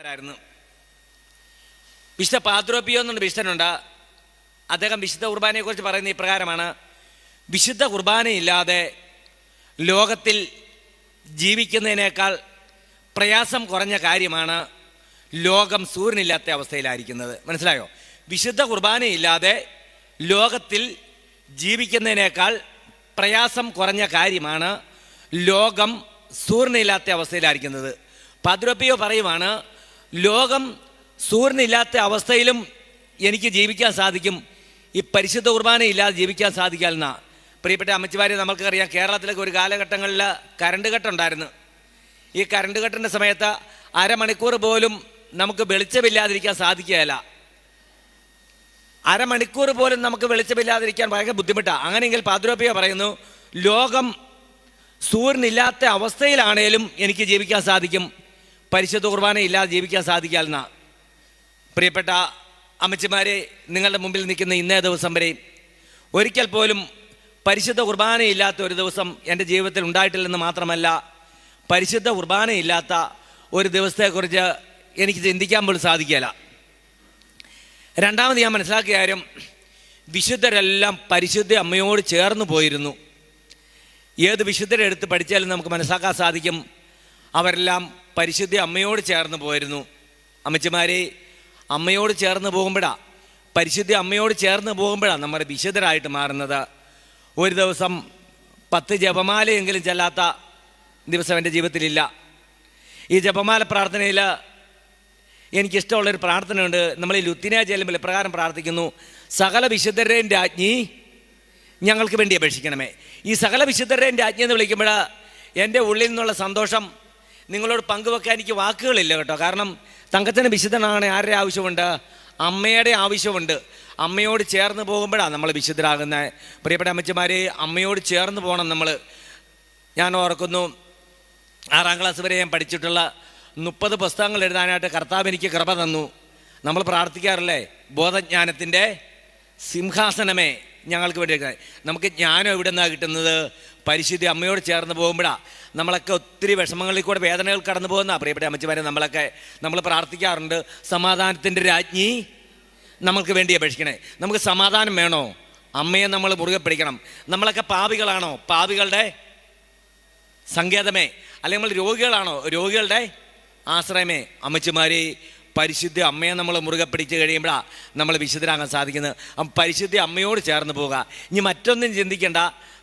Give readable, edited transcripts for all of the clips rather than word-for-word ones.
ായിരുന്നു. വിശുദ്ധ പാദ്രോപ്പിയോ എന്നൊരു വിശുദ്ധനുണ്ട്. അദ്ദേഹം വിശുദ്ധ കുർബാനയെക്കുറിച്ച് പറയുന്ന ഇപ്രകാരമാണ്: വിശുദ്ധ കുർബാനയില്ലാതെ ലോകത്തിൽ ജീവിക്കുന്നതിനേക്കാൾ പ്രയാസം കുറഞ്ഞ കാര്യമാണ് ലോകം സൂര്യനില്ലാത്ത അവസ്ഥയിലായിരിക്കുന്നത്. മനസ്സിലായോ? വിശുദ്ധ കുർബാനയില്ലാതെ ലോകത്തിൽ ജീവിക്കുന്നതിനേക്കാൾ പ്രയാസം കുറഞ്ഞ കാര്യമാണ് ലോകം സൂര്യനില്ലാത്ത അവസ്ഥയിലായിരിക്കുന്നത്. പാദ്രോപ്പിയോ പറയുവാണ്, ലോകം സൂര്യനില്ലാത്ത അവസ്ഥയിലും എനിക്ക് ജീവിക്കാൻ സാധിക്കും, ഈ പരിശുദ്ധ കുർബാന ഇല്ലാതെ ജീവിക്കാൻ സാധിക്കാമെന്ന. പ്രിയപ്പെട്ട അമ്മച്ചിമാരെ, നമുക്കറിയാം, കേരളത്തിലൊക്കെ ഒരു കാലഘട്ടങ്ങളിൽ കറണ്ട് കട്ടുണ്ടായിരുന്നു. ഈ കറണ്ട് കട്ടിൻ്റെ സമയത്ത് അരമണിക്കൂർ പോലും നമുക്ക് വെളിച്ചമില്ലാതിരിക്കാൻ സാധിക്കുകയില്ല. അരമണിക്കൂർ പോലും നമുക്ക് വെളിച്ചമില്ലാതിരിക്കാൻ ഭയങ്കര ബുദ്ധിമുട്ടാണ്. അങ്ങനെയെങ്കിൽ പാദ്രോപ്പിയോ പറയുന്നു, ലോകം സൂര്യനില്ലാത്ത അവസ്ഥയിലാണേലും എനിക്ക് ജീവിക്കാൻ സാധിക്കും, പരിശുദ്ധ കുർബാന ഇല്ലാതെ ജീവിക്കാൻ സാധിക്കാമെന്ന. പ്രിയപ്പെട്ട അമ്മച്ചിമാരെ, നിങ്ങളുടെ മുമ്പിൽ നിൽക്കുന്ന ഇന്നേ ദിവസം വരെ ഒരിക്കൽ പോലും പരിശുദ്ധ കുർബാനയില്ലാത്ത ഒരു ദിവസം എൻ്റെ ജീവിതത്തിൽ ഉണ്ടായിട്ടില്ലെന്ന് മാത്രമല്ല, പരിശുദ്ധ കുർബാനയില്ലാത്ത ഒരു ദിവസത്തെക്കുറിച്ച് എനിക്ക് ചിന്തിക്കാൻ പോലും സാധിക്കില്ല. രണ്ടാമത് ഞാൻ മനസ്സിലാക്കിയ കാര്യം, വിശുദ്ധരെല്ലാം പരിശുദ്ധ അമ്മയോട് ചേർന്ന് പോയിരുന്നു. ഏത് വിശുദ്ധരെ എടുത്ത് പഠിച്ചാലും നമുക്ക് മനസ്സിലാക്കാൻ സാധിക്കും, അവരെല്ലാം പരിശുദ്ധ അമ്മയോട് ചേർന്ന് പോയിരുന്നു. അമ്മച്ചിമാരെ, അമ്മയോട് ചേർന്ന് പോകുമ്പോഴാണ്, പരിശുദ്ധ അമ്മയോട് ചേർന്ന് പോകുമ്പോഴാണ് നമ്മൾ വിശുദ്ധരായിട്ട് മാറുന്നത്. ഒരു ദിവസം 10 ജപമാലയെങ്കിലും ചെല്ലാത്ത ദിവസം എൻ്റെ ജീവിതത്തിലില്ല. ഈ ജപമാല പ്രാർത്ഥനയിൽ എനിക്കിഷ്ടമുള്ളൊരു പ്രാർത്ഥനയുണ്ട്. നമ്മൾ ഈ ലുത്തിന ചെല്ലുമ്പോൾ ഇപ്രകാരം പ്രാർത്ഥിക്കുന്നു: സകല വിശുദ്ധരുടെയും രാജ്ഞി ഞങ്ങൾക്ക് വേണ്ടി അപേക്ഷിക്കണമേ. ഈ സകല വിശുദ്ധരുടെയും രാജ്ഞി എന്ന് വിളിക്കുമ്പോൾ എൻ്റെ ഉള്ളിൽ നിന്നുള്ള സന്തോഷം നിങ്ങളോട് പങ്കുവെക്കാൻ എനിക്ക് വാക്കുകളില്ല കേട്ടോ. കാരണം തങ്കച്ചന് വിശുദ്ധനാണ് ആരുടെ ആവശ്യമുണ്ട്? അമ്മയുടെ ആവശ്യമുണ്ട്. അമ്മയോട് ചേർന്ന് പോകുമ്പോഴാണ് നമ്മൾ വിശുദ്ധരാകുന്നത്. പ്രിയപ്പെട്ട അമ്മച്ചിമാരെ, അമ്മയോട് ചേർന്ന് പോകണം നമ്മൾ. ഞാൻ ഓർക്കുന്നു, 6ാം ക്ലാസ് വരെ ഞാൻ പഠിച്ചിട്ടുള്ള 30 പുസ്തകങ്ങൾ എഴുതാനായിട്ട് കർത്താവ് എനിക്ക് കൃപ തന്നു. നമ്മൾ പ്രാർത്ഥിക്കാറില്ലേ, ബോധജ്ഞാനത്തിൻ്റെ സിംഹാസനമേ ഞങ്ങൾക്ക് വേണ്ടി. നമുക്ക് ജ്ഞാനം എവിടെ നിന്നാണ് കിട്ടുന്നത്? പരിശുദ്ധ അമ്മയോട് ചേർന്ന് പോകുമ്പോഴാണ്. നമ്മളൊക്കെ ഒത്തിരി വിഷമങ്ങളിൽ കൂടെ വേദനകൾ കടന്നു പോകുന്ന പ്രിയപ്പെട്ട അമ്മച്ചിമാരെ, നമ്മൾ പ്രാർത്ഥിക്കാറുണ്ട്, സമാധാനത്തിൻ്റെ രാജ്ഞി നമ്മൾക്ക് വേണ്ടി അപേക്ഷിക്കണേ. നമുക്ക് സമാധാനം വേണോ? അമ്മയെ നമ്മൾ മുറുകെ പിടിക്കണം. നമ്മളൊക്കെ പാപികളാണോ? പാപികളുടെ സങ്കേതമേ. അല്ലെങ്കിൽ നമ്മൾ രോഗികളാണോ? രോഗികളുടെ ആശ്രയമേ. അമ്മച്ചിമാരെ, പരിശുദ്ധ അമ്മയെ നമ്മൾ മുറുകെ പിടിച്ച് കഴിയുമ്പോഴാണ് നമ്മൾ വിശുദ്ധരാകാൻ സാധിക്കുന്നത്. പരിശുദ്ധ അമ്മയോട് ചേർന്ന് പോവുക. ഇനി മറ്റൊന്നും ചിന്തിക്കേണ്ട.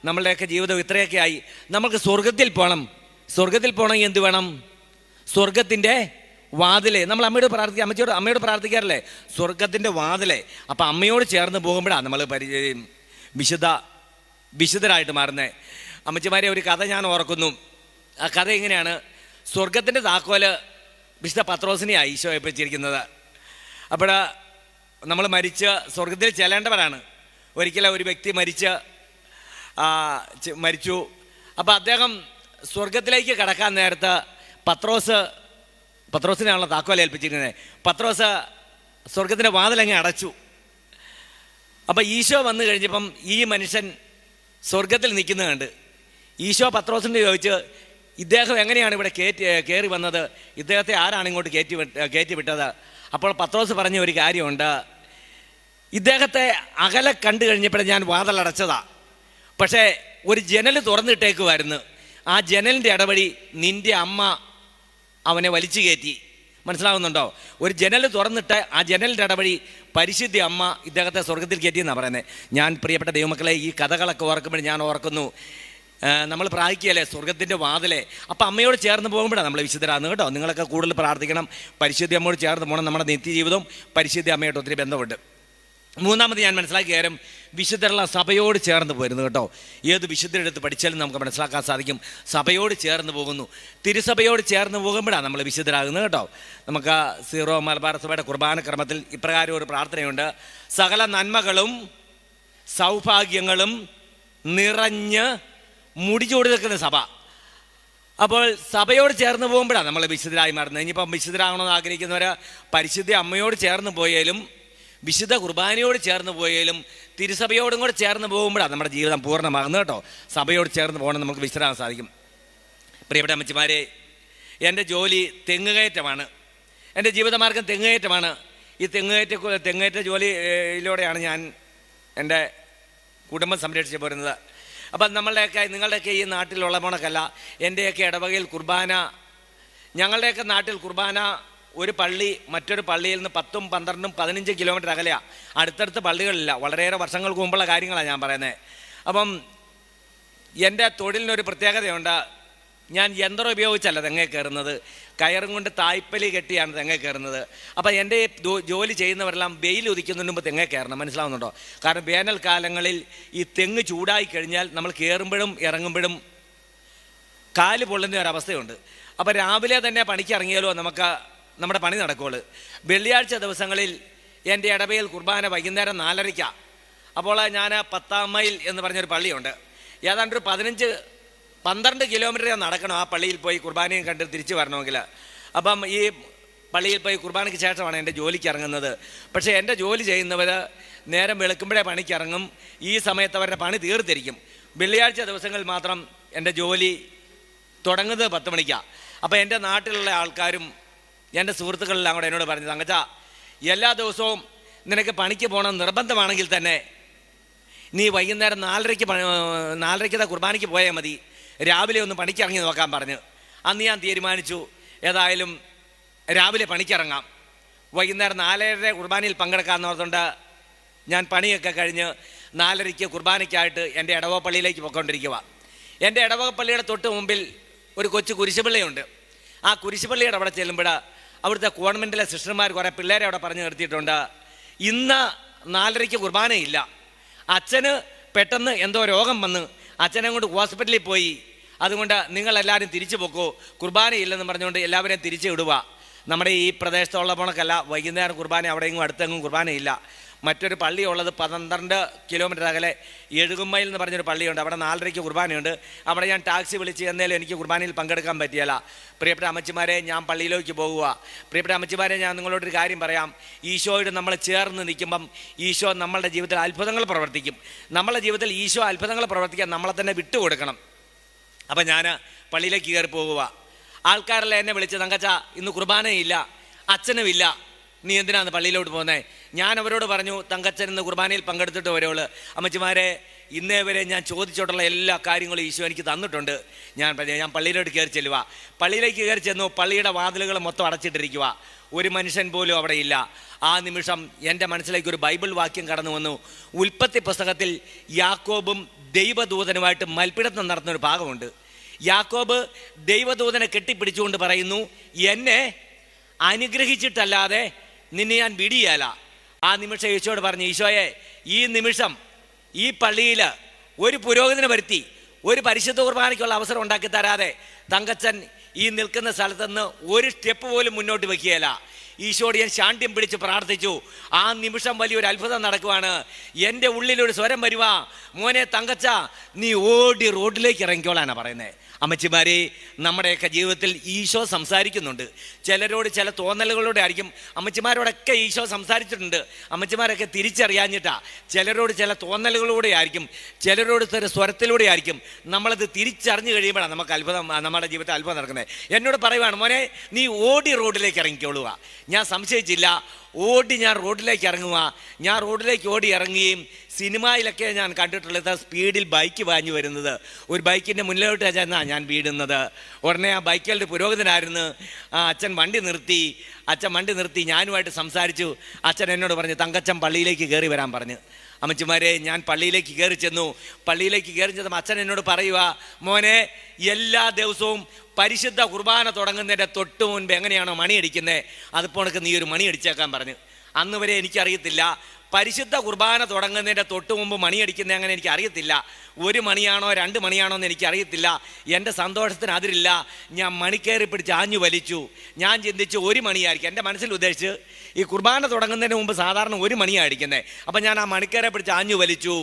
നമ്മളുടെയൊക്കെ ജീവിതം ഇത്രയൊക്കെ ആയി. നമുക്ക് സ്വർഗത്തിൽ പോകണം. സ്വർഗത്തിൽ പോകണമെങ്കിൽ എന്ത് വേണം? സ്വർഗത്തിൻ്റെ വാതിലെ. നമ്മൾ അമ്മയോട് പ്രാർത്ഥിക്കാറില്ലേ? സ്വർഗത്തിൻ്റെ വാതിലെ. അപ്പം അമ്മയോട് ചേർന്ന് പോകുമ്പോഴാണ് നമ്മൾ വിശുദ്ധരായിട്ട് മാറുന്നത്. അമ്മച്ചിമാരെ, ഒരു കഥ ഞാൻ ഓർക്കുന്നു. ആ കഥ എങ്ങനെയാണ്? സ്വർഗത്തിൻ്റെ താക്കോല് വിശുദ്ധ പത്രോസിനെയാണ് ഈശോ ഏൽപ്പിച്ചിരിക്കുന്നത്. അപ്പോൾ നമ്മൾ മരിച്ച് സ്വർഗത്തിൽ ചെല്ലേണ്ടവരാണ്. ഒരിക്കലും ഒരു വ്യക്തി മരിച്ചു. അപ്പോൾ അദ്ദേഹം സ്വർഗത്തിലേക്ക് കടക്കാൻ നേരത്ത് പത്രോസിനാണല്ലോ താക്കോൽ ഏൽപ്പിച്ചിരിക്കുന്നത്. പത്രോസ് സ്വർഗത്തിൻ്റെ വാതിലങ്ങ് അടച്ചു. അപ്പോൾ ഈശോ വന്നു കഴിഞ്ഞപ്പം ഈ മനുഷ്യൻ സ്വർഗത്തിൽ നിൽക്കുന്നത് കണ്ട് ഈശോ പത്രോസിനെ ചോദിച്ച്, ഇദ്ദേഹം എങ്ങനെയാണ് ഇവിടെ കയറി വന്നത്? ഇദ്ദേഹത്തെ ആരാണ് ഇങ്ങോട്ട് കയറ്റി വിട്ടത്? അപ്പോൾ പത്രോസ് പറഞ്ഞ ഒരു കാര്യമുണ്ട്: ഇദ്ദേഹത്തെ അകലെ കണ്ടു കഴിഞ്ഞപ്പോഴേ ഞാൻ വാതിലടച്ചതാ, പക്ഷേ ഒരു ജനൽ തുറന്നിട്ടേക്കുമായിരുന്നു. ആ ജനലിൻ്റെ ഇടവഴി നിൻ്റെ അമ്മ അവനെ വലിച്ചു കയറ്റി. മനസ്സിലാവുന്നുണ്ടോ? ഒരു ജനൽ തുറന്നിട്ട് ആ ജനലിൻ്റെ ഇടവഴി പരിശുദ്ധ അമ്മ ഇദ്ദേഹത്തെ സ്വർഗത്തിൽ കയറ്റിയെന്നാണ് പറയുന്നത്. ഞാൻ പ്രിയപ്പെട്ട ദൈവമക്കളെ, ഈ കഥകളൊക്കെ ഓർക്കുമ്പോൾ ഞാൻ ഓർക്കുന്നു, നമ്മൾ പ്രാർത്ഥിക്കുകയല്ലേ സ്വർഗത്തിൻ്റെ വാതിലെ. അപ്പം അമ്മയോട് ചേർന്ന് പോകുമ്പോഴാണ് നമ്മൾ വിശുദ്ധരാകുന്നത് കേട്ടോ. നിങ്ങളൊക്കെ കൂടുതൽ പ്രാർത്ഥിക്കണം. പരിശുദ്ധ അമ്മയോട് ചേർന്ന് പോകണം. നമ്മുടെ നിത്യജീവിതവും പരിശുദ്ധ അമ്മയായിട്ട് ഒത്തിരി ബന്ധമുണ്ട്. മൂന്നാമത് ഞാൻ മനസ്സിലാക്കിയ കാര്യം, വിശുദ്ധരുള്ള സഭയോട് ചേർന്ന് പോയിരുന്നു കേട്ടോ. ഏത് വിശുദ്ധരെടുത്ത് പഠിച്ചാലും നമുക്ക് മനസ്സിലാക്കാൻ സാധിക്കും, സഭയോട് ചേർന്ന് പോകുന്നു. തിരുസഭയോട് ചേർന്ന് പോകുമ്പോഴാണ് നമ്മൾ വിശുദ്ധരാകുന്നത് കേട്ടോ. നമുക്ക് സീറോ മലബാർ സഭയുടെ കുർബാന ക്രമത്തിൽ ഇപ്രകാരം ഒരു പ്രാർത്ഥനയുണ്ട്: സകല നന്മകളും സൗഭാഗ്യങ്ങളും നിറഞ്ഞ് മുടിച്ചൂടി നിൽക്കുന്ന സഭ. അപ്പോൾ സഭയോട് ചേർന്ന് പോകുമ്പോഴാണ് നമ്മൾ വിശുദ്ധരായി മാറുന്നത്. ഇനിയിപ്പം വിശുദ്ധരാകണമെന്ന് ആഗ്രഹിക്കുന്നവർ പരിശുദ്ധ അമ്മയോട് ചേർന്ന് പോയാലും വിശുദ്ധ കുർബാനയോട് ചേർന്ന് പോയാലും തിരുസഭയോടും കൂടെ ചേർന്ന് പോകുമ്പോഴാണ് നമ്മുടെ ജീവിതം പൂർണ്ണമാകുന്നത് കേട്ടോ. സഭയോട് ചേർന്ന് പോകണം, നമുക്ക് വിശ്രമിക്കാൻ സാധിക്കും. പ്രിയപ്പെട്ട അമ്മച്ചിമാരെ, എൻ്റെ ജോലി തെങ്ങുകയറ്റമാണ്. എൻ്റെ ജീവിതമാർഗം തെങ്ങുകയറ്റമാണ്. ഈ തെങ്ങുകയറ്റ ജോലിയിലൂടെയാണ് ഞാൻ എൻ്റെ കുടുംബം സംരക്ഷിച്ച് പോരുന്നത്. അപ്പം നിങ്ങളുടെയൊക്കെ ഈ നാട്ടിലുള്ള പോണക്കല്ല എൻ്റെയൊക്കെ ഇടവകയിൽ കുർബാന, ഞങ്ങളുടെയൊക്കെ നാട്ടിൽ കുർബാന ഒരു പള്ളി മറ്റൊരു പള്ളിയിൽ നിന്ന് 10, 12, 15 കിലോമീറ്റർ അകലെയാണ്. അടുത്തടുത്ത് പള്ളികളില്ല. വളരെയേറെ വർഷങ്ങൾക്ക് മുമ്പുള്ള കാര്യങ്ങളാണ് ഞാൻ പറയുന്നത്. അപ്പം എൻ്റെ തൊഴിലിനൊരു പ്രത്യേകതയുണ്ട്. ഞാൻ യന്ത്രം ഉപയോഗിച്ചല്ല തെങ്ങേ കയറുന്നത്, കയറും കൊണ്ട് തായ്പലി കെട്ടിയാണ് തെങ്ങേ കയറുന്നത്. അപ്പം എൻ്റെ ജോലി ചെയ്യുന്നവരെല്ലാം വെയിൽ ഉദിക്കുന്നതിന് മുമ്പ് തെങ്ങേ കയറണം, മനസ്സിലാവുന്നുണ്ടോ? കാരണം വേനൽക്കാലങ്ങളിൽ ഈ തെങ്ങ് ചൂടായി കഴിഞ്ഞാൽ നമ്മൾ കയറുമ്പോഴും ഇറങ്ങുമ്പോഴും കാല് പൊള്ളുന്ന ഒരവസ്ഥയുണ്ട്. അപ്പോൾ രാവിലെ തന്നെ പണിക്ക് ഇറങ്ങിയാലോ നമ്മുടെ പണി നടക്കുകയുള്ളൂ. വെള്ളിയാഴ്ച ദിവസങ്ങളിൽ എൻ്റെ ഇടവയിൽ കുർബാന വൈകുന്നേരം 4:30. അപ്പോൾ ഞാൻ 10 മൈൽ എന്ന് പറഞ്ഞൊരു പള്ളിയുണ്ട്. ഏതാണ്ട് ഒരു 12 കിലോമീറ്റർ നടക്കണം ആ പള്ളിയിൽ പോയി കുർബാനയും കണ്ട് തിരിച്ചു വരണമെങ്കിൽ. അപ്പം ഈ പള്ളിയിൽ പോയി കുർബാനയ്ക്ക് ശേഷമാണ് എൻ്റെ ജോലിക്ക് ഇറങ്ങുന്നത്. പക്ഷേ എൻ്റെ ജോലി ചെയ്യുന്നവർ നേരം വെളുക്കുമ്പോഴേ പണിക്ക് ഇറങ്ങും. ഈ സമയത്ത് അവരുടെ പണി തീർത്തിരിക്കും. വെള്ളിയാഴ്ച ദിവസങ്ങളിൽ മാത്രം എൻ്റെ ജോലി തുടങ്ങുന്നത് 10 മണിക്കാണ്. അപ്പോൾ എൻ്റെ നാട്ടിലുള്ള ആൾക്കാരും എൻ്റെ സുഹൃത്തുക്കളെല്ലാം കൂടെ എന്നോട് പറഞ്ഞു, തങ്കച്ചാ, എല്ലാ ദിവസവും നിനക്ക് പണിക്ക് പോകണം നിർബന്ധമാണെങ്കിൽ തന്നെ നീ വൈകുന്നേരം 4:30 കുർബാനയ്ക്ക് പോയാൽ മതി, രാവിലെ ഒന്ന് പണിക്കിറങ്ങി നോക്കാൻ പറഞ്ഞു. അന്ന് ഞാൻ തീരുമാനിച്ചു, ഏതായാലും രാവിലെ പണിക്കിറങ്ങാം, വൈകുന്നേരം 4:30 കുർബാനയിൽ പങ്കെടുക്കാമെന്ന് ഓർത്തുകൊണ്ട് ഞാൻ പണിയൊക്കെ കഴിഞ്ഞ് 4:30 കുർബാനയ്ക്കായിട്ട് എൻ്റെ ഇടവക പള്ളിയിലേക്ക് പോയിക്കൊണ്ടിരിക്കുക. എൻ്റെ ഇടവക പള്ളിയുടെ തൊട്ട് മുമ്പിൽ ഒരു കൊച്ചു കുരിശുപള്ളിയുണ്ട്. ആ കുരിശുപള്ളിയുടെ അവിടെ ചെല്ലുമ്പോൾ അവിടുത്തെ ഗവൺമെൻറ്റിലെ സിസ്റ്റർമാർ കുറേ പിള്ളേരെ അവിടെ പറഞ്ഞു നിർത്തിയിട്ടുണ്ട്. ഇന്ന് 4:30 കുർബാനയില്ല, അച്ഛന് പെട്ടെന്ന് എന്തോ രോഗം വന്ന് അച്ഛനെ കൊണ്ട് ഹോസ്പിറ്റലിൽ പോയി, അതുകൊണ്ട് നിങ്ങളെല്ലാവരും തിരിച്ചു പോക്കോ, കുർബാനയില്ലെന്ന് പറഞ്ഞുകൊണ്ട് എല്ലാവരെയും തിരിച്ചു വിടുക. നമ്മുടെ ഈ പ്രദേശത്തുള്ള പോണക്കല്ല, വൈകുന്നേരം കുർബാന അവിടെയെങ്കിലും അടുത്തെങ്ങും കുർബാനയില്ല. മറ്റൊരു പള്ളിയുള്ളത് 12 കിലോമീറ്റർ അകലെ എഴുകുമ്മയിൽ എന്ന് പറഞ്ഞൊരു പള്ളിയുണ്ട്. അവിടെ 4:30 കുർബാനയുണ്ട്. അവിടെ ഞാൻ ടാക്സി വിളിച്ച് എന്നാലും എനിക്ക് കുർബാനയിൽ പങ്കെടുക്കാൻ പറ്റിയല്ല. പ്രിയപ്പെട്ട അമ്മച്ചിമാരെ, ഞാൻ പള്ളിയിലേക്ക് പോകുക. പ്രിയപ്പെട്ട അമ്മച്ചിമാരെ, ഞാൻ നിങ്ങളോടൊരു കാര്യം പറയാം. ഈശോയോട് നമ്മൾ ചേർന്ന് നിൽക്കുമ്പം ഈശോ നമ്മളുടെ ജീവിതത്തിൽ അത്ഭുതങ്ങൾ പ്രവർത്തിക്കും. നമ്മളുടെ ജീവിതത്തിൽ ഈശോ അത്ഭുതങ്ങൾ പ്രവർത്തിക്കാൻ നമ്മളെ തന്നെ വിട്ടുകൊടുക്കണം. അപ്പം ഞാൻ പള്ളിയിലേക്ക് കയറി പോകുക. ആൾക്കാരെല്ലാം എന്നെ വിളിച്ച്, തങ്കച്ചാ, ഇന്ന് കുർബാനയില്ല, അച്ഛനുമില്ല, നീ എന്തിനാണ് പള്ളിയിലോട്ട് പോകുന്നത്? ഞാൻ അവരോട് പറഞ്ഞു, തങ്കച്ചൻ ഇന്ന് കുർബാനയിൽ പങ്കെടുത്തിട്ട് വരുവുള്ളൂ. അമ്മച്ചിമാരെ, ഇന്നേ വരെ ഞാൻ ചോദിച്ചോട്ടുള്ള എല്ലാ കാര്യങ്ങളും ഈശോ എനിക്ക് തന്നിട്ടുണ്ട്. ഞാൻ പള്ളിയിലോട്ട് കയറി ചെല്ലുക. പള്ളിയിലേക്ക് കയറി ചെന്നു. പള്ളിയുടെ വാതിലുകൾ മൊത്തം അടച്ചിട്ടിരിക്കുക. ഒരു മനുഷ്യൻ പോലും അവിടെ ഇല്ല. ആ നിമിഷം എൻ്റെ മനസ്സിലേക്ക് ഒരു ബൈബിൾ വാക്യം കടന്നു വന്നു. ഉൽപ്പത്തി പുസ്തകത്തിൽ യാക്കോബും ദൈവദൂതനുമായിട്ട് മൽപ്പിടുത്തം നടത്തുന്നൊരു ഭാഗമുണ്ട്. യാക്കോബ് ദൈവദൂതനെ കെട്ടിപ്പിടിച്ചുകൊണ്ട് പറയുന്നു, എന്നെ അനുഗ്രഹിച്ചിട്ടല്ലാതെ നിന്നെ ഞാൻ വിടിയാല. ആ നിമിഷം ഈശോയോട് പറഞ്ഞു, ഈശോയെ, ഈ നിമിഷം ഈ പള്ളിയിൽ ഒരു പുരോഗതിനെ വരുത്തി ഒരു പരിശുദ്ധ കുർബാനയ്ക്കുള്ള അവസരം ഉണ്ടാക്കി തരാതെ തങ്കച്ചൻ ഈ നിൽക്കുന്ന സ്ഥലത്തുനിന്ന് ഒരു സ്റ്റെപ്പ് പോലും മുന്നോട്ട് വയ്ക്കുകയില്ല. ഈശോയോട് ഞാൻ ശാഠ്യം പിടിച്ച് പ്രാർത്ഥിച്ചു. ആ നിമിഷം വലിയൊരു അത്ഭുതം നടക്കുവാണ്. എൻ്റെ ഉള്ളിലൊരു സ്വരം വരുവാ, മോനെ തങ്കച്ച, നീ ഓടി റോഡിലേക്ക് ഇറങ്ങിക്കോളാനാണ് പറയുന്നത്. അമ്മച്ചിമാരെ, നമ്മുടെയൊക്കെ ജീവിതത്തിൽ ഈശോ സംസാരിക്കുന്നുണ്ട്. ചിലരോട് ചില തോന്നലുകളോടെ ആയിരിക്കും. അമ്മച്ചിമാരോടൊക്കെ ഈശോ സംസാരിച്ചിട്ടുണ്ട്. അമ്മച്ചിമാരൊക്കെ തിരിച്ചറിയാഞ്ഞിട്ടാ. ചിലരോട് ചില തോന്നലുകളൂടെ ആയിരിക്കും, ചിലരോട് ചില സ്വരത്തിലൂടെ ആയിരിക്കും. നമ്മളത് തിരിച്ചറിഞ്ഞു കഴിയുമ്പോഴാണ് നമുക്ക് അത്ഭുതം, നമ്മുടെ ജീവിതത്തിൽ അത്ഭുതം നടക്കുന്നത്. എന്നോട് പറയുവാണ്, മോനെ, നീ ഓടി റോഡിലേക്ക് ഇറങ്ങിക്കോളുക. ഞാൻ സംശയിച്ചില്ല. ഞാൻ റോഡിലേക്ക് ഇറങ്ങുക. ഞാൻ റോഡിലേക്ക് ഓടി ഇറങ്ങുകയും സിനിമയിലൊക്കെ ഞാൻ കണ്ടിട്ടുള്ളത് സ്പീഡിൽ ബൈക്ക് വാങ്ങി വരുന്നത്. ഒരു ബൈക്കിൻ്റെ മുന്നിലോട്ട് ചെന്നാണ് ഞാൻ വീടുന്നത്. ഉടനെ ആ ബൈക്കുകളുടെ പുരോഗതിനായിരുന്നു. അച്ഛൻ വണ്ടി നിർത്തി ഞാനുമായിട്ട് സംസാരിച്ചു. അച്ഛൻ എന്നോട് പറഞ്ഞു, തങ്കച്ചൻ പള്ളിയിലേക്ക് കയറി വരാൻ പറഞ്ഞു. അമ്മച്ചിമാരെ, ഞാൻ പള്ളിയിലേക്ക് കയറി ചെന്നു. പള്ളിയിലേക്ക് കയറി ചെന്നപ്പോൾ അച്ഛൻ എന്നോട് പറയുക, മോനെ, എല്ലാ ദിവസവും പരിശുദ്ധ കുർബാന തുടങ്ങുന്നതിൻ്റെ തൊട്ട് മുൻപ് എങ്ങനെയാണോ മണിയടിക്കുന്നത്, അതിപ്പോൾ എനിക്ക് നീ ഒരു മണി അടിച്ചേക്കാൻ പറഞ്ഞു. അന്ന് വരെ എനിക്കറിയത്തില്ല പരിശുദ്ധ കുർബാന തുടങ്ങുന്നതിൻ്റെ തൊട്ട് മുമ്പ് മണിയടിക്കുന്നത് അങ്ങനെ എനിക്ക് അറിയത്തില്ല. 1 മണിയാണോ 2 മണിയാണോ എന്ന് എനിക്കറിയത്തില്ല. എൻ്റെ സന്തോഷത്തിന് അതിരില്ല. ഞാൻ മണിക്കയറി പിടിച്ച് ആഞ്ഞു വലിച്ചു. ഞാൻ ചിന്തിച്ചു 1 മണിയായിരിക്കും. എൻ്റെ മനസ്സിൽ ഉദ്ദേശിച്ച് ഈ കുർബാന തുടങ്ങുന്നതിന് മുമ്പ് സാധാരണ 1 മണിയാണ് അടിക്കുന്നത്. അപ്പം ഞാൻ ആ മണിക്കയറെ പിടിച്ച് ആഞ്ഞു വലിച്ചു.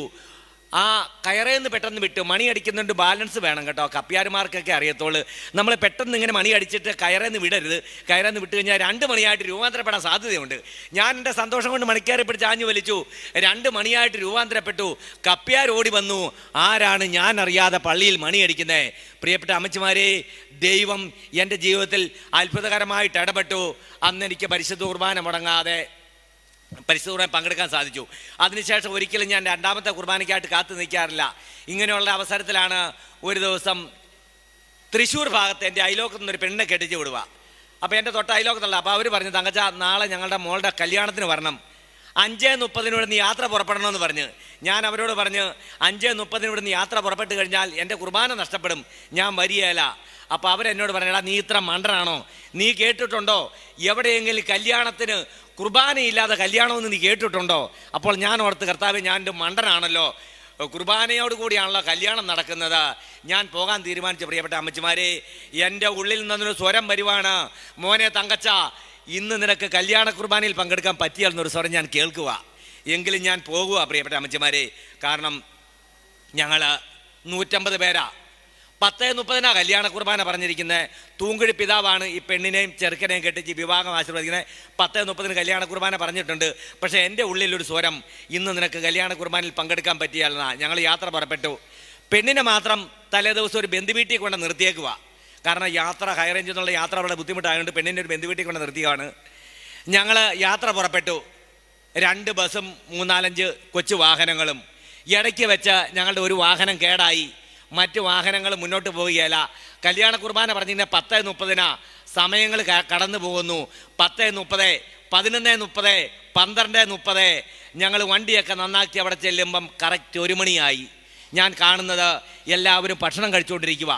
ആ കയറേന്ന് പെട്ടെന്ന് വിട്ടു. മണി അടിക്കുന്നുണ്ട്, ബാലൻസ് വേണം കേട്ടോ. കപ്പ്യാരുമാർക്കൊക്കെ അറിയത്തുള്ളൂ. നമ്മൾ പെട്ടെന്ന് ഇങ്ങനെ മണി അടിച്ചിട്ട് കയറേന്ന് വിടരുത്. കയറേന്ന് വിട്ട് കഴിഞ്ഞാൽ 2 മണിയായിട്ട് രൂപാന്തരപ്പെടാൻ സാധ്യതയുണ്ട്. ഞാൻ എൻ്റെ സന്തോഷം കൊണ്ട് മണിക്കയറി പിടിച്ച് ആഞ്ഞു വലിച്ചു. 2 മണിയായിട്ട് രൂപാന്തരപ്പെട്ടു. കപ്പ്യാർ ഓടി വന്നു. ആരാണ് ഞാൻ അറിയാതെ പള്ളിയിൽ മണി അടിക്കുന്നത്? പ്രിയപ്പെട്ട അമ്മച്ചിമാരെ, ദൈവം എൻ്റെ ജീവിതത്തിൽ അത്ഭുതകരമായിട്ട് ഇടപെട്ടു. അന്ന് എനിക്ക് പരിശുദ്ധ കുർബാന മുടങ്ങാതെ പരിശുദ്ധ കുർബാന പങ്കെടുക്കാൻ സാധിച്ചു. അതിനുശേഷം ഒരിക്കലും ഞാൻ രണ്ടാമത്തെ കുർബാനയ്ക്കായിട്ട് കാത്തു നിൽക്കാറില്ല. ഇങ്ങനെയുള്ള അവസരത്തിലാണ് ഒരു ദിവസം തൃശ്ശൂർ ഭാഗത്ത് എൻ്റെ അയലോക്കത്ത് നിന്നൊരു പെണ്ണിനെ കെട്ടിച്ച് വിടുക. അപ്പോൾ എൻ്റെ തൊട്ട് അയലോക്കത്തുള്ള. അപ്പോൾ അവർ പറഞ്ഞു, തങ്കച്ച നാളെ ഞങ്ങളുടെ മോളുടെ കല്യാണത്തിന് വരണം, 5:30 നീ യാത്ര പുറപ്പെടണമെന്ന് പറഞ്ഞ്. ഞാൻ അവരോട് പറഞ്ഞ് 5:30 നീ യാത്ര പുറപ്പെട്ട് കഴിഞ്ഞാൽ എൻ്റെ കുർബാന നഷ്ടപ്പെടും, ഞാൻ വരികയില്ല. അപ്പോൾ അവരെന്നോട് പറഞ്ഞടാ, നീ ഇത്ര മണ്ടനാണോ? നീ കേട്ടിട്ടുണ്ടോ എവിടെയെങ്കിലും കല്യാണത്തിന് കുർബാനയില്ലാതെ കല്യാണമെന്ന് നീ കേട്ടിട്ടുണ്ടോ? അപ്പോൾ ഞാൻ ഓർത്ത്, കർത്താവേ, ഞാൻ എൻ്റെ മണ്ടനാണല്ലോ, കുർബാനയോട് കൂടിയാണല്ലോ കല്യാണം നടക്കുന്നത്, ഞാൻ പോകാൻ തീരുമാനിച്ചു. പ്രിയപ്പെട്ട അമ്മച്ചിമാരെ, എൻ്റെ ഉള്ളിൽ നിന്നൊരു സ്വരം വരുവാണ്, മോനെ തങ്കച്ച, ഇന്ന് നിനക്ക് കല്യാണ കുർബാനയിൽ പങ്കെടുക്കാൻ പറ്റിയെന്നൊരു സ്വരം ഞാൻ കേൾക്കുക. എങ്കിലും ഞാൻ പോകുക പ്രിയപ്പെട്ട അമ്മച്ചിമാരെ. കാരണം ഞങ്ങൾ 150 പേരാ. 10:30 കല്യാണ കുർബാന പറഞ്ഞിരിക്കുന്നത്. തൂങ്കുഴി പിതാവാണ് ഈ പെണ്ണിനെയും ചെറുക്കനെയും കെട്ടിച്ച് വിവാഹം ആശീർവദിക്കുന്നത്. 10:30 കല്യാണ കുർബാന പറഞ്ഞിട്ടുണ്ട്. പക്ഷേ എൻ്റെ ഉള്ളിലൊരു സ്വരം, ഇന്ന് നിനക്ക് കല്യാണ കുർബാനയിൽ പങ്കെടുക്കാൻ പറ്റിയാലെന്നാ. ഞങ്ങൾ യാത്ര പുറപ്പെട്ടു. പെണ്ണിനെ മാത്രം തലേ ദിവസം ഒരു ബന്ധുവീട്ടിൽ കൊണ്ട് നിർത്തിയേക്കുക. കാരണം യാത്ര ഹൈ റേഞ്ചിൽ നിന്നുള്ള യാത്ര വളരെ ബുദ്ധിമുട്ടായതുകൊണ്ട് പെണ്ണിൻ്റെ ഒരു ബന്ധുവീട്ടിൽ കൊണ്ട് നിർത്തിയാണ്. ഞങ്ങൾ യാത്ര പുറപ്പെട്ടു. 2 ബസ്സും 3-4 കൊച്ചു വാഹനങ്ങളും. ഇടയ്ക്ക് വെച്ച് ഞങ്ങളുടെ ഒരു വാഹനം കേടായി, മറ്റു വാഹനങ്ങൾ മുന്നോട്ട് പോവുകയില്ല. കല്യാണ കുർബാന പറഞ്ഞിങ്ങനെ 10:30 സമയങ്ങൾ കടന്നു പോകുന്നു. 10:30, 11:30, 12:30 ഞങ്ങൾ വണ്ടിയൊക്കെ നന്നാക്കി അവിടെ ചെല്ലുമ്പം കറക്റ്റ് 1 മണിയായി. ഞാൻ കാണുന്നത് എല്ലാവരും ഭക്ഷണം കഴിച്ചുകൊണ്ടിരിക്കുക.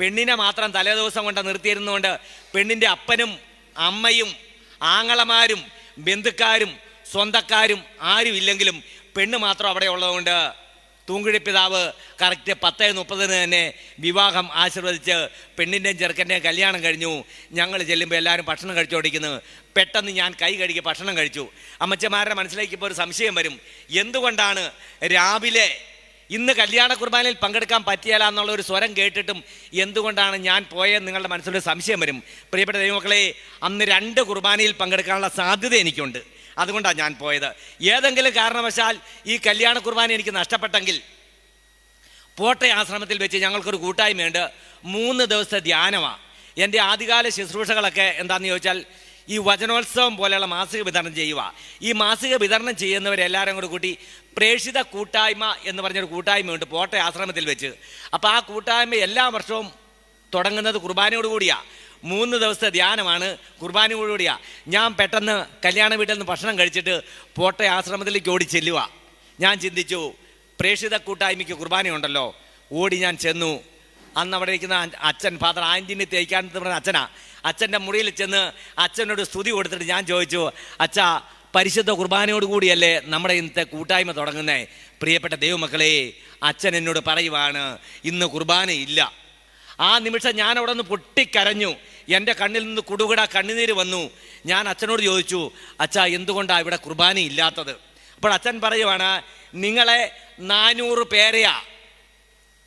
പെണ്ണിനെ മാത്രം തലേ ദിവസം കൊണ്ട് നിർത്തിയിരുന്നുകൊണ്ട് പെണ്ണിൻ്റെ അപ്പനും അമ്മയും ആങ്ങളമാരും ബന്ധുക്കാരും സ്വന്തക്കാരും ആരും ഇല്ലെങ്കിലും പെണ്ണ് മാത്രം അവിടെ ഉള്ളതുകൊണ്ട് തൂങ്കുഴി പിതാവ് കറക്റ്റ് 10:30 തന്നെ വിവാഹം ആശീർവദിച്ച് പെണ്ണിൻ്റെയും ചെറുക്കൻ്റെയും കല്യാണം കഴിഞ്ഞു. ഞങ്ങൾ ചെല്ലുമ്പോൾ എല്ലാവരും ഭക്ഷണം കഴിച്ചുകൊണ്ടിരിക്കുന്നു. പെട്ടെന്ന് ഞാൻ കൈ കഴുകി ഭക്ഷണം കഴിച്ചു. അമ്മച്ചമാരുടെ മനസ്സിലേക്ക് ഇപ്പോൾ ഒരു സംശയം വരും, എന്തുകൊണ്ടാണ് രാവിലെ ഇന്ന് കല്യാണ കുർബാനയിൽ പങ്കെടുക്കാൻ പറ്റിയാല എന്നുള്ള ഒരു സ്വരം കേട്ടിട്ടും എന്തുകൊണ്ടാണ് ഞാൻ പോയെന്ന് നിങ്ങളുടെ മനസ്സിലൊരു സംശയം വരും. പ്രിയപ്പെട്ട ദൈവമക്കളെ, അന്ന് 2 കുർബാനയിൽ പങ്കെടുക്കാനുള്ള സാധ്യത എനിക്കുണ്ട്. അതുകൊണ്ടാണ് ഞാൻ പോയത്. ഏതെങ്കിലും കാരണവശാൽ ഈ കല്യാണ കുർബാന എനിക്ക് നഷ്ടപ്പെട്ടെങ്കിൽ പോട്ടെ ആശ്രമത്തിൽ വെച്ച് ഞങ്ങൾക്കൊരു കൂട്ടായ്മയുണ്ട്. 3 ദിവസത്തെ ധ്യാനമാണ്. എൻ്റെ ആദ്യകാല ശുശ്രൂഷകളൊക്കെ എന്താണെന്ന് ചോദിച്ചാൽ ഈ വചനോത്സവം പോലെയുള്ള മാസിക വിതരണം ചെയ്യുക. ഈ മാസിക വിതരണം ചെയ്യുന്നവരെല്ലാവരും കൂടെ കൂട്ടി പ്രേക്ഷിത കൂട്ടായ്മ എന്ന് പറഞ്ഞൊരു കൂട്ടായ്മയുണ്ട് പോട്ടെ ആശ്രമത്തിൽ വെച്ച്. അപ്പോൾ ആ കൂട്ടായ്മ എല്ലാ വർഷവും തുടങ്ങുന്നത് കുർബാനയോട് കൂടിയാണ്. 3 ദിവസത്തെ ധ്യാനമാണ്, കുർബാനയോട് കൂടിയാണ്. ഞാൻ പെട്ടെന്ന് കല്യാണ വീട്ടിൽ നിന്ന് ഭക്ഷണം കഴിച്ചിട്ട് പോട്ടെ ആശ്രമത്തിലേക്ക് ഓടി ചെല്ലുക. ഞാൻ ചിന്തിച്ചു, പ്രേക്ഷിത കൂട്ടായ്മയ്ക്ക് കുർബാനയുണ്ടല്ലോ. ഓടി ഞാൻ ചെന്നു. അന്ന് അവിടെ ഇരിക്കുന്ന അച്ഛൻ, ഫാദർ ആൻ്റണി തേക്കാനത്ത് പറഞ്ഞ അച്ഛനാ. അച്ഛൻ്റെ മുറിയിൽ ചെന്ന് അച്ഛനോട് സ്തുതി കൊടുത്തിട്ട് ഞാൻ ചോദിച്ചു, അച്ഛാ, പരിശുദ്ധ കുർബാനയോട് കൂടിയല്ലേ നമ്മുടെ ഇന്നത്തെ കൂട്ടായ്മ തുടങ്ങുന്നേ? പ്രിയപ്പെട്ട ദൈവമക്കളെ, അച്ഛൻ എന്നോട് പറയുവാണ്, ഇന്ന് കുർബാനയില്ല. ആ നിമിഷം ഞാൻ അവിടെ നിന്ന് പൊട്ടിക്കരഞ്ഞു. എൻ്റെ കണ്ണിൽ നിന്ന് കുടുകുട കണ്ണുനീര് വന്നു. ഞാൻ അച്ഛനോട് ചോദിച്ചു, അച്ഛാ, എന്തുകൊണ്ടാണ് ഇവിടെ കുർബാനയില്ലാത്തത്? അപ്പോൾ അച്ഛൻ പറയുവാണ്, നിങ്ങളെ 400 പേരെയാ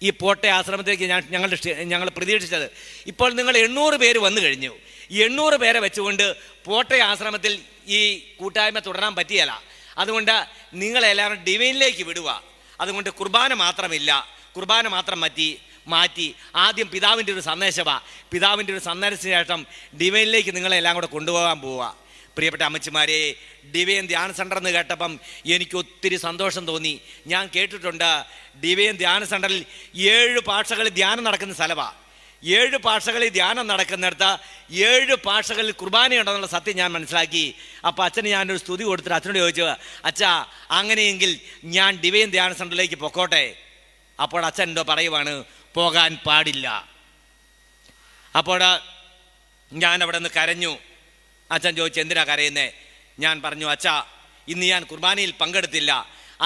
ഈ പോട്ടെ ആശ്രമത്തിലേക്ക് ഞങ്ങൾ പ്രതീക്ഷിച്ചത്. ഇപ്പോൾ നിങ്ങൾ 800 പേര് വന്നു കഴിഞ്ഞു. 800 പേരെ വെച്ചുകൊണ്ട് പോട്ടെ ആശ്രമത്തിൽ ഈ കൂട്ടായ്മ തുടരാൻ പറ്റിയല്ല. അതുകൊണ്ട് നിങ്ങളെല്ലാവരും ഡിവൈനിലേക്ക് വിടുക. അതുകൊണ്ട് കുർബാന മാത്രമില്ല, കുർബാന മാത്രം മാറ്റി ആദ്യം പിതാവിൻ്റെ ഒരു സന്ദേശമാണ്. പിതാവിൻ്റെ ഒരു സന്ദേശത്തിന് ശേഷം ഡിവൈനിലേക്ക് നിങ്ങളെല്ലാം കൂടെ കൊണ്ടുപോകാൻ പോവുക. പ്രിയപ്പെട്ട അമ്മച്ചിമാരെ, ഡിവൈൻ ധ്യാന സെൻ്റർ എന്ന് കേട്ടപ്പം എനിക്ക് ഒത്തിരി സന്തോഷം തോന്നി. ഞാൻ കേട്ടിട്ടുണ്ട് ഡിവൈൻ ധ്യാന സെൻ്ററിൽ 7 ഭാഷകളിൽ ധ്യാനം നടക്കുന്ന സ്ഥലമാണ്. 7 ഭാഷകളിൽ ധ്യാനം നടക്കുന്നിടത്ത് 7 ഭാഷകളിൽ കുർബാനയുണ്ടെന്നുള്ള സത്യം ഞാൻ മനസ്സിലാക്കി. അപ്പോൾ അച്ഛന് ഞാനൊരു സ്തുതി കൊടുത്തിട്ട് അച്ഛനോട് ചോദിച്ചു, അച്ഛാ, അങ്ങനെയെങ്കിൽ ഞാൻ ഡിവൈൻ ധ്യാന സെൻ്ററിലേക്ക് പൊക്കോട്ടെ? അപ്പോൾ അച്ഛൻ എന്തോ പറയുവാണ്, പോകാൻ പാടില്ല. അപ്പോൾ ഞാൻ അവിടെ നിന്ന് കരഞ്ഞു. അച്ഛൻ ചോദിച്ചു, എന്തിനാ കരയുന്നേ? ഞാൻ പറഞ്ഞു, അച്ഛാ, ഇന്ന് ഞാൻ കുർബാനയിൽ പങ്കെടുത്തില്ല.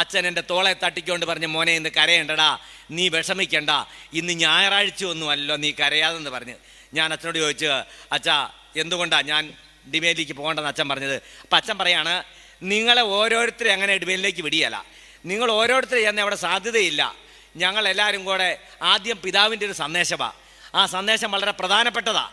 അച്ഛൻ എൻ്റെ തോളെ തട്ടിക്കൊണ്ട് പറഞ്ഞു, മോനെ, ഇന്ന് കരയണ്ടടാ, നീ വിഷമിക്കണ്ട, ഇന്ന് ഞായറാഴ്ച ഒന്നുമല്ലോ, നീ കരയാതെന്ന് പറഞ്ഞ്. ഞാൻ അച്ഛനോട് ചോദിച്ചു, അച്ഛാ, എന്തുകൊണ്ടാണ് ഞാൻ ഡിവൈനിലേക്ക് പോകേണ്ടെന്ന് അച്ഛൻ പറഞ്ഞത്? അപ്പം അച്ഛൻ പറയാണ്, നിങ്ങളെ ഓരോരുത്തരും അങ്ങനെ ഡിവൈനിലേക്ക് വിടിയല്ല. നിങ്ങൾ ഓരോരുത്തരും ചെന്ന് അവിടെ സാധ്യതയില്ല. ഞങ്ങളെല്ലാവരും കൂടെ ആദ്യം പിതാവിൻ്റെ ഒരു സന്ദേശമാണ്. ആ സന്ദേശം വളരെ പ്രധാനപ്പെട്ടതാണ്.